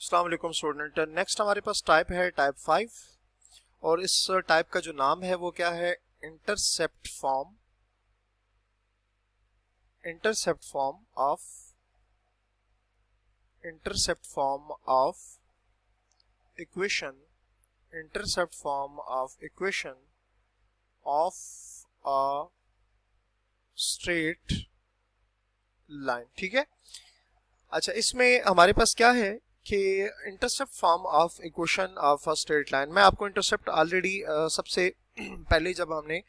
अस्सलाम वालेकुम student. Next हमारे पास टाइप है टाइप 5 और इस टाइप का जो नाम है वो क्या है, intercept form. Intercept form of intercept form of equation intercept form of equation of a straight line. ठीक है। अच्छा, इसमें हमारे पास क्या है कि intercept form of equation of a straight line. मैं आपको इंटरसेप्ट ऑलरेडी सबसे पहले जब हमने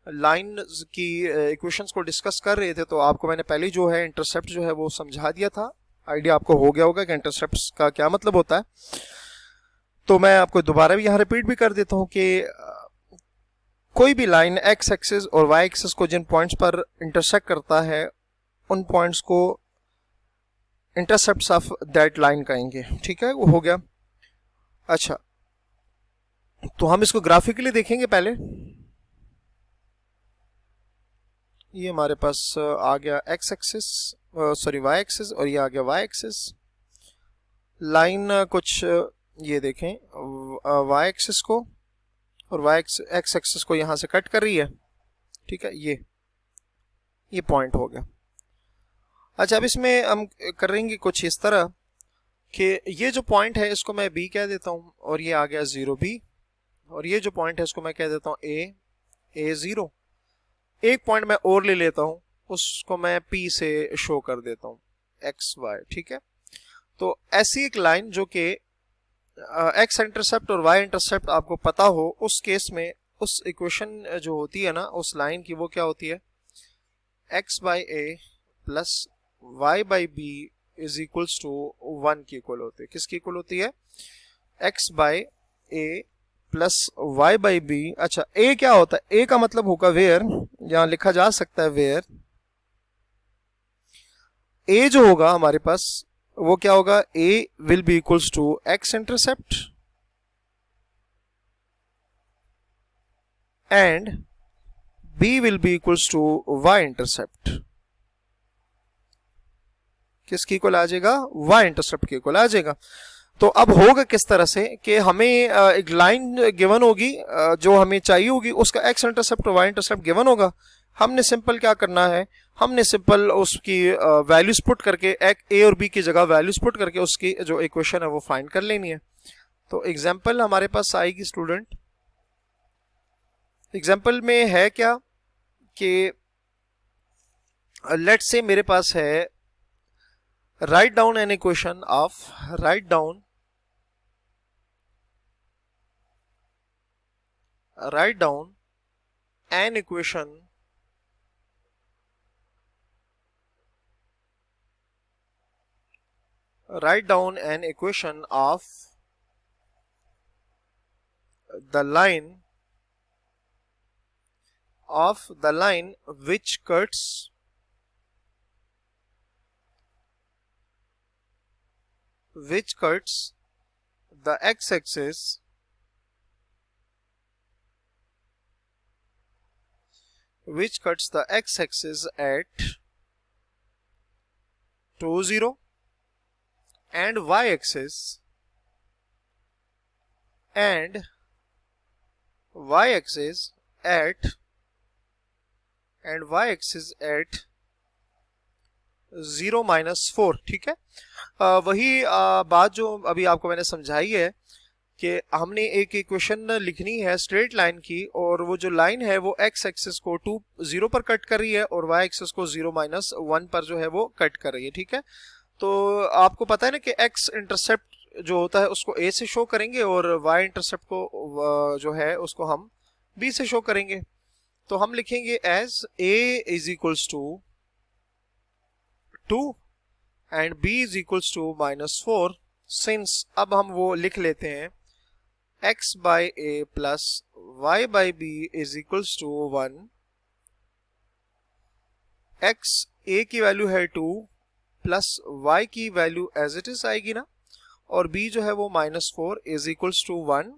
लाइन की इक्वेशंस को डिस्कस कर रहे थे तो आपको मैंने पहले जो है इंटरसेप्ट जो है वो समझा दिया था। आइडिया आपको हो गया होगा कि इंटरसेप्ट का क्या मतलब होता है। तो मैं आपको दोबारा भी यहाँ रिपीट भी कर देता हूँ कि कोई भी लाइन एक्स एक्सिस और वाई एक्सिस को जिन पॉइंट्स पर इंटरसेक्ट करता है उन पॉइंट्स को इंटरसेप्ट्स ऑफ दैट लाइन कहेंगे। ठीक है, वो हो गया। अच्छा, तो हम इसको ग्राफिकली देखेंगे पहले। ये हमारे पास आ गया x axis, sorry y axis, और ये आ गया वाई एक्सिस। लाइन कुछ ये देखें, वाई एक्सिस को और वाई एक्स एक्सिस को यहां से कट कर रही है। ठीक है, ये पॉइंट हो गया। अच्छा, अब इसमें हम करेंगे कुछ इस तरह कि ये जो पॉइंट है इसको मैं बी कह देता हूँ और ये आ गया 0 बी, और ये जो पॉइंट है इसको मैं कह देता हूँ ए 0। एक पॉइंट मैं और ले लेता हूँ, उसको मैं पी से शो कर देता हूँ एक्स वाई। ठीक है, तो ऐसी एक लाइन जो कि एक्स इंटरसेप्ट और वाई इंटरसेप्ट आपको पता हो, उस केस में उस इक्वेशन जो होती है ना उस लाइन की, वो क्या होती है, x by a plus y by b is equals to 1 की इक्वल होती है। किसकी इक्वल होती है, x by a plus y by b. अच्छा, ए क्या होता है, ए का मतलब होगा वेयर, यहां लिखा जा सकता है वेयर। ए जो होगा हमारे पास वो क्या होगा, A will be equals to X intercept and B will be equals to Y intercept. किसकी इक्वल आ जाएगा, वाई इंटरसेप्ट की इक्वल आ जाएगा। तो अब होगा किस तरह से कि हमें एक लाइन गिवन होगी जो हमें चाहिए होगी, उसका एक्स इंटरसेप्ट और वाई इंटरसेप्ट गिवन होगा। हमने सिंपल क्या करना है, हमने सिंपल उसकी वैल्यूज पुट करके ए और बी की जगह वैल्यूज पुट करके उसकी जो इक्वेशन है वो फाइंड कर लेनी है। तो एग्जांपल हमारे पास आएगी स्टूडेंट। एग्जांपल में है क्या कि लेट्स से मेरे पास है, write down an equation of write down an equation write down an equation of the line which cuts the x-axis at 2 0 and y-axis at 0 -4। ठीक है, वही बात जो अभी आपको मैंने समझाई है कि हमने एक इक्वेशन लिखनी है स्ट्रेट लाइन की, और वो जो लाइन है वो एक्स एक्सिस को 2 0 पर कट कर रही है और वाई एक्सिस को 0 -1 पर जो है वो कट कर रही है। ठीक है, तो आपको पता है ना कि एक्स इंटरसेप्ट जो होता है उसको ए से शो करेंगे और वाई इंटरसेप्ट को जो है उसको हम बी से शो करेंगे। तो हम लिखेंगे as a is equals to 2 and b is equals to -4। Since अब हम वो लिख लेते हैं x by a plus y by b is equals to 1। x a की वैल्यू है 2 प्लस y की वैल्यू एज इट इज आएगी ना, और b जो है वो -4 इज इक्वल्स टू 1।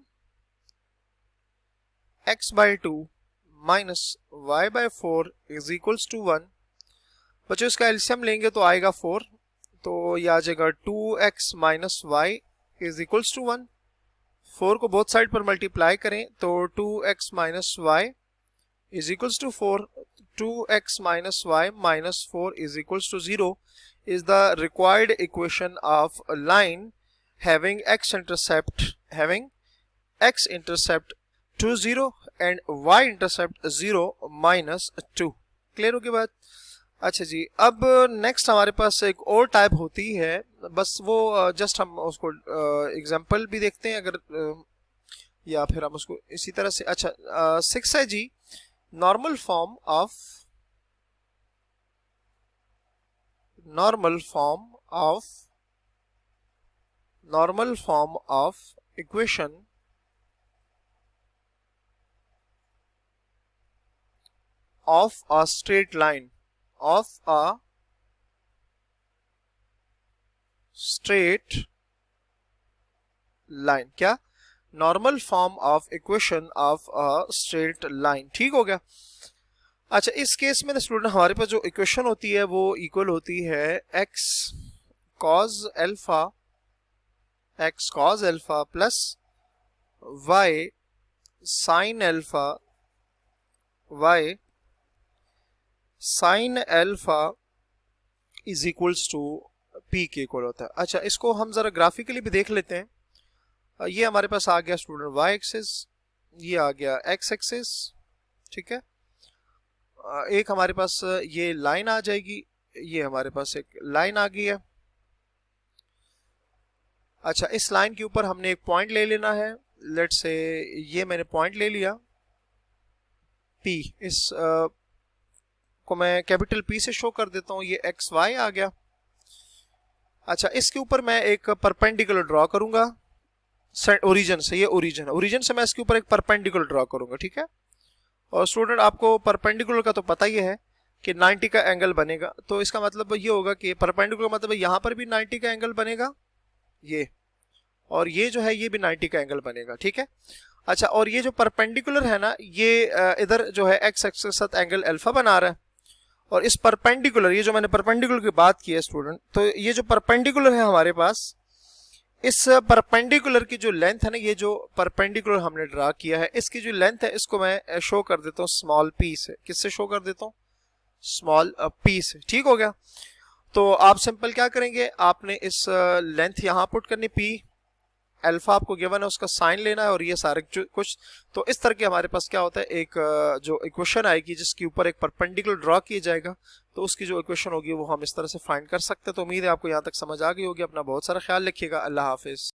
x बाई 2 minus y by 4 is equals to 1। बच्चों इसका एलसीएम लेंगे तो आएगा 4, तो ये आ जाएगा 2x minus y is equals to 1। 4 को बोथ साइड पर मल्टीप्लाई करें तो 2x minus y is equals to 4। 2x minus y minus 4 is equals to 0 is the required equation of a line having x intercept 2 0 and y intercept 0 minus 2। Clear हो गई बात? अच्छा जी, अब next हमारे पास एक और टाइप होती है, बस वो जस्ट हम उसको एग्जांपल भी देखते हैं अगर या फिर हम उसको इसी तरह से। अच्छा 6 है जी, normal form of equation of a straight line क्या? Normal form of equation of a straight line. ठीक हो गया? अच्छा, इस केस में स्टूडेंट हमारे पास जो इक्वेशन होती है वो इक्वल होती है x cos alpha plus y sin alpha is equals to p के इक्वल होता है। अच्छा, इसको हम जरा ग्राफिकली भी देख लेते हैं। ये हमारे पास आ गया स्टूडेंट y एक्सिस, ये आ गया x एक्सिस। ठीक है, एक हमारे पास ये लाइन आ जाएगी, ये हमारे पास एक लाइन आ गई है। अच्छा, इस लाइन के ऊपर हमने एक पॉइंट ले लेना है। लेट्स से ये मैंने पॉइंट ले लिया P, इस को मैं कैपिटल P से शो कर देता हूँ। ये एक्स वाई आ गया। अच्छा, इसके ऊपर मैं एक परपेंडिकुलर ड्रॉ करूंगा ओरिजिन से। ये ओरिजिन से मैं इसके ऊपर एक परपेंडिकुलर ड्रॉ करूंगा। ठीक है, और स्टूडेंट आपको परपेंडिकुलर का तो पता ही है कि 90 का एंगल बनेगा, तो इसका मतलब ये होगा कि परपेंडिकुलर मतलब यहाँ पर भी 90 का एंगल बनेगा ये, और ये जो है ये भी 90 का एंगल बनेगा। ठीक है, अच्छा, और ये जो परपेंडिकुलर है ना, ये इधर जो है एक्स एक्सिस के साथ एंगल अल्फा बना रहा है, और इस परपेंडिकुलर, ये जो मैंने परपेंडिकुलर की बात की है स्टूडेंट, तो ये जो परपेंडिकुलर है हमारे पास, इस परपेंडिकुलर की जो लेंथ है ना, ये जो परपेंडिकुलर हमने ड्रा किया है, इसकी जो लेंथ है इसको मैं शो कर देता हूँ स्मॉल p से। किससे शो कर देता हूँ? स्मॉल p से। ठीक हो गया? तो आप सिंपल क्या करेंगे, आपने इस लेंथ यहाँ पुट करनी, p अल्फा आपको गिवन है, उसका साइन लेना है, और ये सारे कुछ। तो इस तरह के हमारे पास क्या होता है, एक जो इक्वेशन आएगी जिसके ऊपर एक परपेंडिकुलर ड्रॉ किया जाएगा, तो उसकी जो इक्वेशन होगी वो हम इस तरह से फाइंड कर सकते हैं। तो उम्मीद है आपको यहाँ तक समझ आ गई होगी। अपना बहुत सारा ख्याल रखिएगा। अल्लाह हाफिज।